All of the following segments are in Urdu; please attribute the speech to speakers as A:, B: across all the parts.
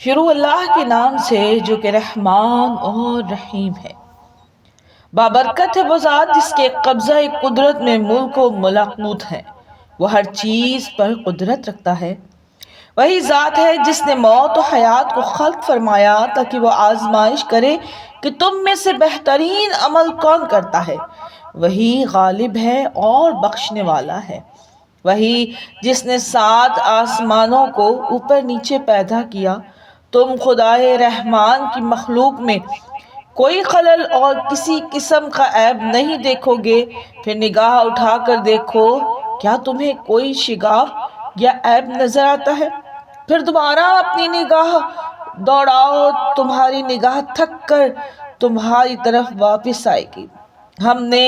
A: شروع اللہ کے نام سے جو کہ رحمان اور رحیم ہے۔ بابرکت ہے وہ ذات جس کے قبضہ قدرت میں ملک و ملکوت ہے، وہ ہر چیز پر قدرت رکھتا ہے۔ وہی ذات ہے جس نے موت و حیات کو خلق فرمایا تاکہ وہ آزمائش کرے کہ تم میں سے بہترین عمل کون کرتا ہے۔ وہی غالب ہے اور بخشنے والا ہے۔ وہی جس نے 7 آسمانوں کو اوپر نیچے پیدا کیا۔ تم خدائے رحمان کی مخلوق میں کوئی خلل اور کسی قسم کا عیب نہیں دیکھو گے، پھر نگاہ اٹھا کر دیکھو، کیا تمہیں کوئی شگاف یا عیب نظر آتا ہے؟ پھر دوبارہ اپنی نگاہ دوڑاؤ، تمہاری نگاہ تھک کر تمہاری طرف واپس آئے گی۔ ہم نے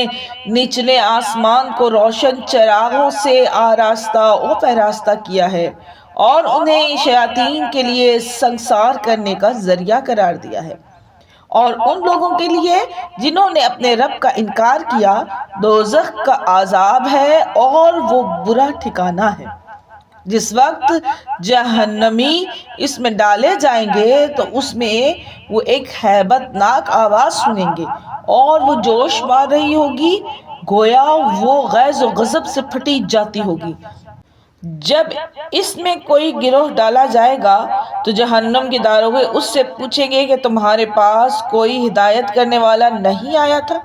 A: نچلے آسمان کو روشن چراغوں سے آراستہ و پیراستہ کیا ہے اور انہیں شیاطین کے لیے سنگسار کرنے کا ذریعہ قرار دیا ہے، اور ان لوگوں کے لیے جنہوں نے اپنے رب کا انکار کیا دوزخ کا عذاب ہے اور وہ برا ٹھکانہ ہے۔ جس وقت جہنمی اس میں ڈالے جائیں گے تو اس میں وہ ایک ہیبت ناک آواز سنیں گے اور وہ جوش مار رہی ہوگی، گویا وہ غیظ و غضب سے پھٹی جاتی ہوگی۔ جب اس میں کوئی گروہ ڈالا جائے گا تو جہنم کے داروغے اس سے پوچھیں گے کہ تمہارے پاس کوئی ہدایت کرنے والا نہیں آیا تھا؟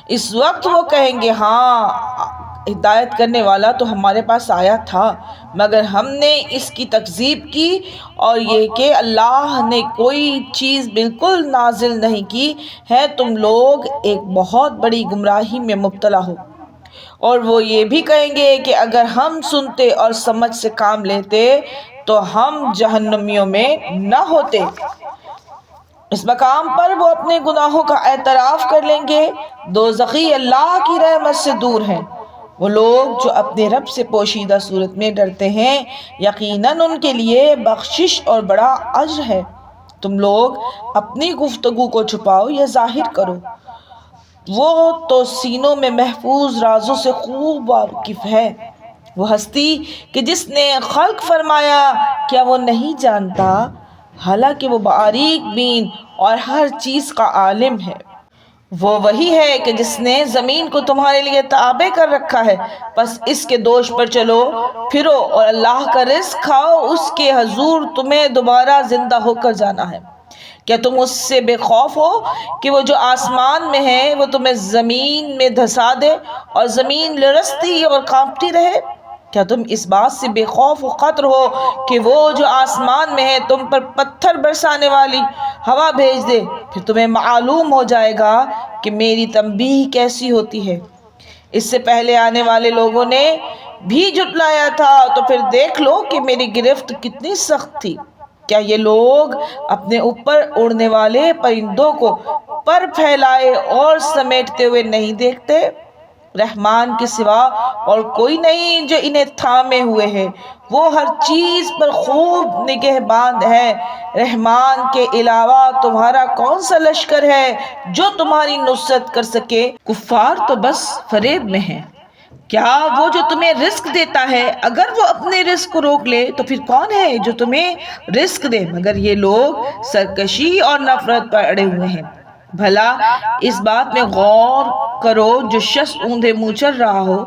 A: اس وقت وہ کہیں گے، ہاں، ہدایت کرنے والا تو ہمارے پاس آیا تھا، مگر ہم نے اس کی تکذیب کی، اور یہ کہ اللہ نے کوئی چیز بالکل نازل نہیں کی ہے، تم لوگ ایک بہت بڑی گمراہی میں مبتلا ہو۔ اور وہ یہ بھی کہیں گے کہ اگر ہم سنتے اور سمجھ سے کام لیتے تو ہم جہنمیوں میں نہ ہوتے۔ اس مقام پر وہ اپنے گناہوں کا اعتراف کر لیں گے۔ دوزخی اللہ کی رحمت سے دور ہیں۔ وہ لوگ جو اپنے رب سے پوشیدہ صورت میں ڈرتے ہیں، یقیناً ان کے لیے بخشش اور بڑا اجر ہے۔ تم لوگ اپنی گفتگو کو چھپاؤ یا ظاہر کرو، وہ تو سینوں میں محفوظ رازوں سے خوب واقف ہے۔ وہ ہستی کہ جس نے خلق فرمایا، کیا وہ نہیں جانتا؟ حالانکہ وہ باریک بین اور ہر چیز کا عالم ہے۔ وہ وہی ہے کہ جس نے زمین کو تمہارے لیے تابع کر رکھا ہے، پس اس کے دوش پر چلو پھرو اور اللہ کا رزق کھاؤ، اس کے حضور تمہیں دوبارہ زندہ ہو کر جانا ہے۔ کیا تم اس سے بے خوف ہو کہ وہ جو آسمان میں ہے وہ تمہیں زمین میں دھسا دے اور زمین لرزتی اور کانپتی رہے؟ کیا تم اس بات سے بے خوف و خطر ہو کہ وہ جو آسمان میں ہے تم پر پتھر برسانے والی ہوا بھیج دے، پھر تمہیں معلوم ہو جائے گا کہ میری تنبیہ کیسی ہوتی ہے۔ اس سے پہلے آنے والے لوگوں نے بھی جھٹلایا تھا، تو پھر دیکھ لو کہ میری گرفت کتنی سخت تھی۔ کیا یہ لوگ اپنے اوپر اڑنے والے پرندوں کو پر پھیلائے اور سمیٹتے ہوئے نہیں دیکھتے؟ رحمان کے سوا اور کوئی نہیں جو انہیں تھامے ہوئے ہے، وہ ہر چیز پر خوب نگہبان ہے۔ رحمان کے علاوہ تمہارا کون سا لشکر ہے جو تمہاری نصرت کر سکے؟ کفار تو بس فریب میں ہیں۔ کیا وہ جو تمہیں رزق دیتا ہے اگر وہ اپنے رزق کو روک لے تو پھر کون ہے جو تمہیں رزق دے؟ مگر یہ لوگ سرکشی اور نفرت پر اڑے ہوئے ہیں۔ بھلا اس بات میں غور کرو، جو شخص اوندھے منہ چل رہا ہو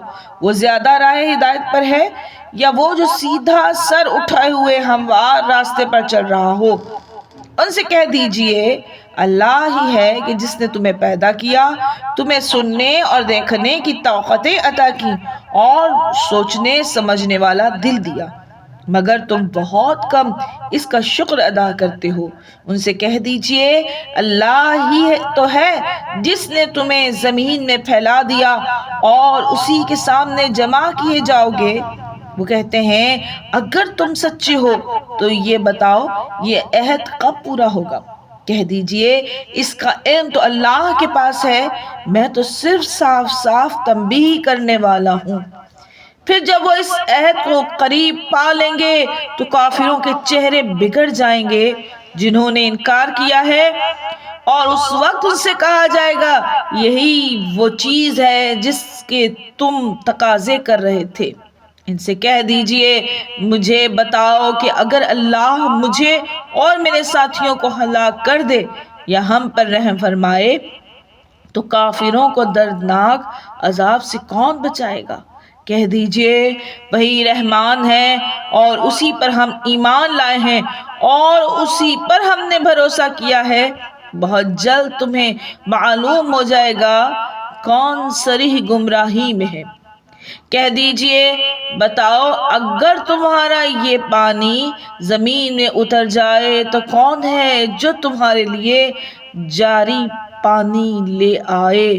A: وہ زیادہ راہ ہدایت پر ہے، یا وہ جو سیدھا سر اٹھائے ہوئے ہموار راستے پر چل رہا ہو؟ ان سے کہہ دیجئے، اللہ ہی ہے کہ جس نے تمہیں پیدا کیا، تمہیں سننے اور دیکھنے کی طاقتیں عطا کی اور سوچنے سمجھنے والا دل دیا، مگر تم بہت کم اس کا شکر ادا کرتے ہو۔ ان سے کہہ دیجئے، اللہ ہی تو ہے جس نے تمہیں زمین میں پھیلا دیا اور اسی کے سامنے جمع کیے جاؤ گے۔ وہ کہتے ہیں، اگر تم سچے ہو تو یہ بتاؤ یہ عہد کب پورا ہوگا؟ کہہ دیجئے، اس کا علم تو اللہ کے پاس ہے، میں تو صرف صاف صاف تنبیہ کرنے والا ہوں۔ پھر جب وہ اس عہد کو قریب پا لیں گے تو کافروں کے چہرے بگڑ جائیں گے جنہوں نے انکار کیا ہے، اور اس وقت ان سے کہا جائے گا، یہی وہ چیز ہے جس کے تم تقاضے کر رہے تھے۔ ان سے کہہ دیجئے مجھے بتاؤ کہ اگر اللہ مجھے اور میرے ساتھیوں کو ہلاک کر دے یا ہم پر رحم فرمائے تو کافروں کو دردناک عذاب سے کون بچائے گا؟ کہہ دیجئے وہی رحمان ہے اور اسی پر ہم ایمان لائے ہیں اور اسی پر ہم نے بھروسہ کیا ہے۔ بہت جلد تمہیں معلوم ہو جائے گا کون صریح گمراہی میں ہے۔ کہہ دیجئے بتاؤ اگر تمہارا یہ پانی زمین میں اتر جائے تو کون ہے جو تمہارے لیے جاری پانی لے آئے؟